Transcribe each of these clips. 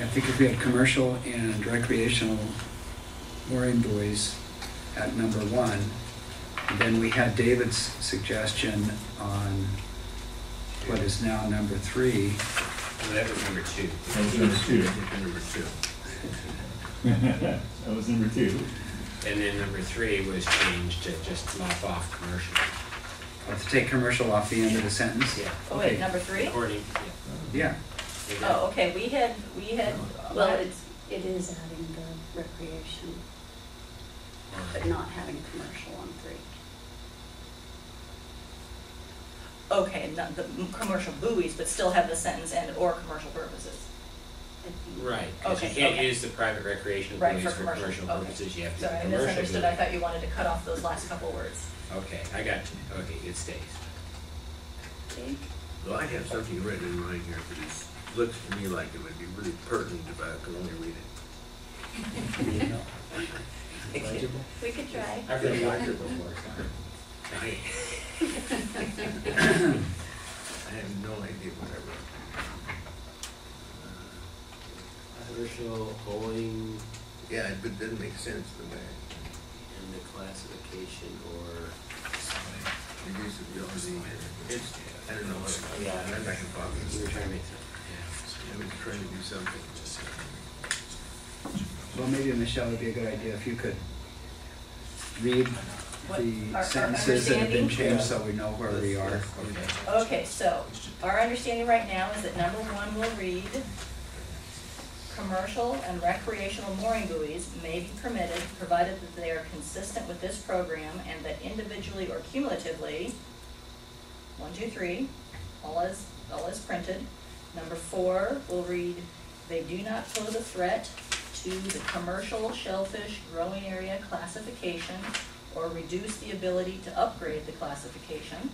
I think if we had commercial and recreational mooring buoys at number 1, then we had David's suggestion on what is now number 3. Well, that was number 2. That was number 2. Number 2. That was number 2. And then number 3 was changed to just lop off commercial. To take commercial off the end of the sentence? Yeah. Oh wait, Okay. number 3? According, Yeah. Oh, okay, we had, Well, it is adding the recreation, but not having commercial on 3. okay, not the commercial buoys, but still have the sentence and or commercial purposes. Right, because Okay, you can't okay. use the private recreation Right, buoys for for commercial, commercial okay. purposes. You have to Sorry, I do commercial misunderstood. buoy. I thought you wanted to cut off those last couple words. Okay, I got you. Okay, it stays. Okay. Well, I have something written in mine here, but it looks to me like it would be really pertinent if I could only read it. We could try. I've been a doctor before, so. I have no idea what I wrote. Commercial owing Yeah, it doesn't make sense the way and the classification or reduce the it's, I don't know what, Yeah. I'm not gonna bother. We were trying to make sense. I was trying to do something. Well, maybe, Michelle, it would be a good idea if you could read the our sentences that have been understanding? changed so we know where we are. Okay, so our understanding right now is that number 1 will read, commercial and recreational mooring buoys may be permitted, provided that they are consistent with this program and that individually or cumulatively, 1, 2, 3, all as printed. Number 4 will read, they do not pose a threat to the commercial shellfish growing area classification or reduce the ability to upgrade the classification.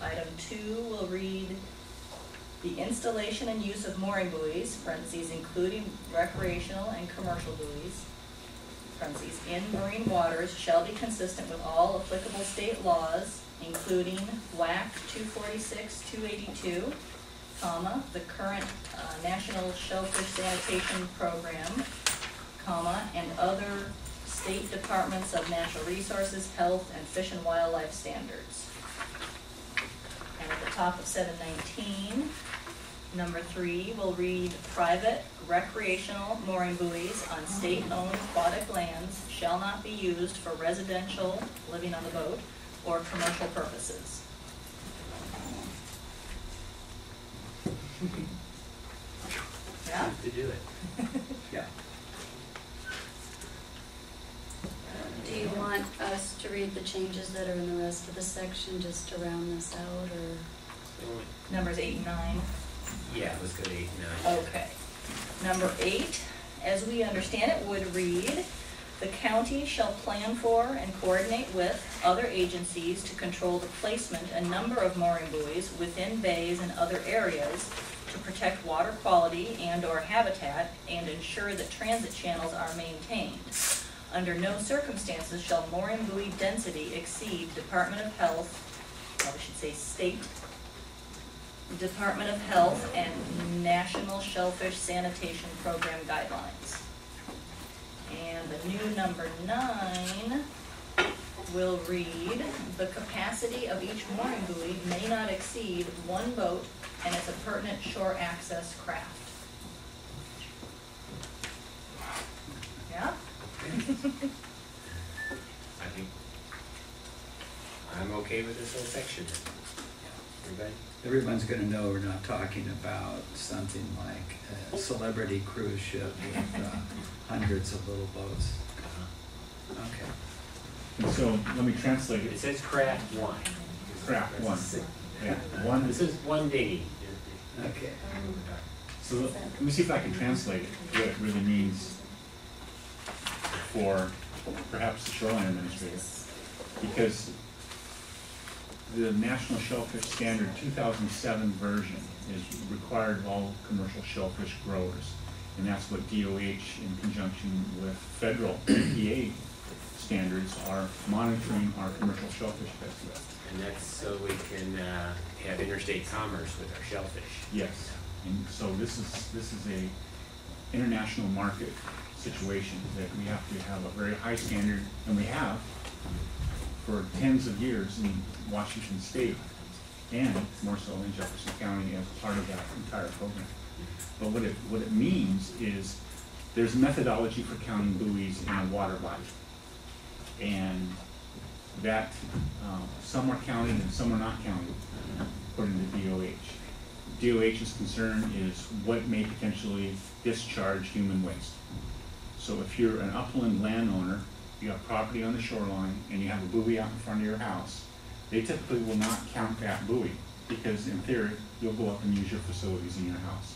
Item 2 will read, the installation and use of mooring buoys, parentheses, including recreational and commercial buoys, parentheses, in marine waters shall be consistent with all applicable state laws, including WAC 246-282, comma, the current National Shellfish Sanitation Program, comma, and other state departments of natural resources, health, and fish and wildlife standards. And at the top of 719, number 3 will read, private recreational mooring buoys on state-owned aquatic lands shall not be used for residential, living on the boat, or commercial purposes. Yeah? To do it. Yeah. Do you want us to read the changes that are in the rest of the section just to round this out, or? Numbers 8 and 9. Yeah, let's go to 8 and 9. Okay. Number 8, as we understand it, would read, the county shall plan for and coordinate with other agencies to control the placement and number of mooring buoys within bays and other areas to protect water quality and or habitat and ensure that transit channels are maintained. Under no circumstances shall mooring buoy density exceed Department of Health, or we should say State Department of Health and National Shellfish Sanitation Program guidelines. And the new number 9 will read, the capacity of each mooring buoy may not exceed 1 boat and its appurtenant shore access craft. Yeah? I think I'm okay with this whole section. Everybody? Everyone's going to know we're not talking about something like a celebrity cruise ship with hundreds of little boats. Okay. And so let me translate It it. says craft 1. Craft 1. Yeah, This 1. is one dinghy. Okay. So let me see if I can translate what it really means for perhaps the Shoreline Administrator. Because the National Shellfish Standard 2007 version is required of all commercial shellfish growers. And that's what DOH in conjunction with federal EPA standards are monitoring our commercial shellfish catch with. And that's so we can have interstate commerce with our shellfish. Yes, and so this is a international market situation, that we have to have a very high standard, and we have for tens of years in Washington State, and more so in Jefferson County as part of that entire program. But what it means is there's methodology for counting buoys in a water body. And that some are counted and some are not counted according to DOH. DOH's concern is what may potentially discharge human waste. So if you're an upland landowner, you have property on the shoreline, and you have a buoy out in front of your house, they typically will not count that buoy, because in theory, you'll go up and use your facilities in your house.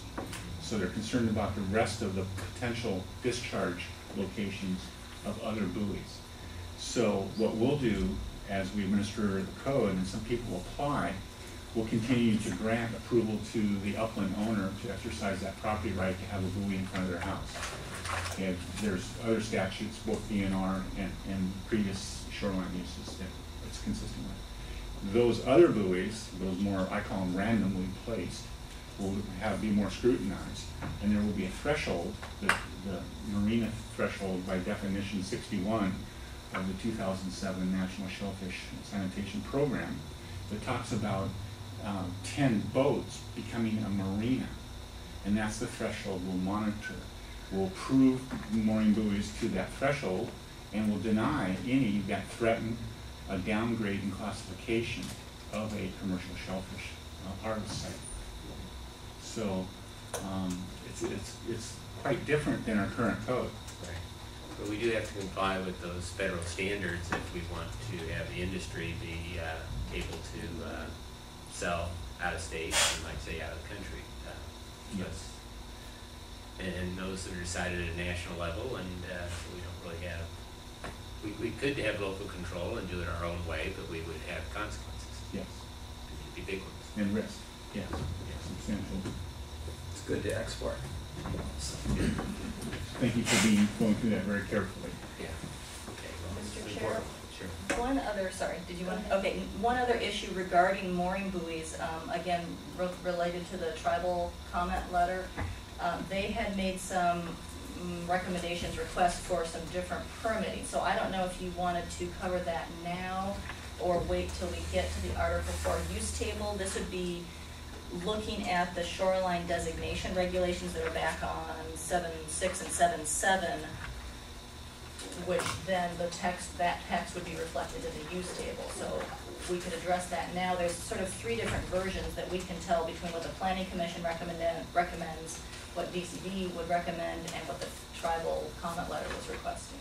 So they're concerned about the rest of the potential discharge locations of other buoys. So what we'll do as we administer the code, and some people apply, we'll continue to grant approval to the upland owner to exercise that property right to have a buoy in front of their house. And there's other statutes, both DNR and previous shoreline uses that it's consistent with. Those other buoys, those more, I call them randomly placed, will be more scrutinized, and there will be a threshold, the marina threshold by definition 61 of the 2007 National Shellfish Sanitation Program, that talks about 10 boats becoming a marina, and that's the threshold we'll monitor. We'll approve mooring buoys to that threshold, and will deny any that threaten a downgrade in classification of a commercial shellfish harvest site. So it's quite different than our current code. Right. But we do have to comply with those federal standards if we want to have the industry be able to sell out of state, and like say out of the country. Yes. And those are decided at a national level, and we don't really have, we could have local control and do it our own way, but we would have consequences. Yes. It'd be big ones. And risk. Yes. Substantial. It's good to export. Thank you for going through that very carefully. Yeah. Okay. Well, Mr. it's Chair? important. Sure. One other, sorry, did you want, okay, one other issue regarding mooring buoys, again, related to the tribal comment letter. They had made some recommendations, requests for some different permitting. So I don't know if you wanted to cover that now or wait till we get to the Article 4 use table. This would be looking at the shoreline designation regulations that are back on 7.6 and 7.7, which then the text, that text would be reflected in the use table. So we could address that now. There's sort of three different versions that we can tell between what the Planning Commission recommends, what DCD would recommend, and what the tribal comment letter was requesting.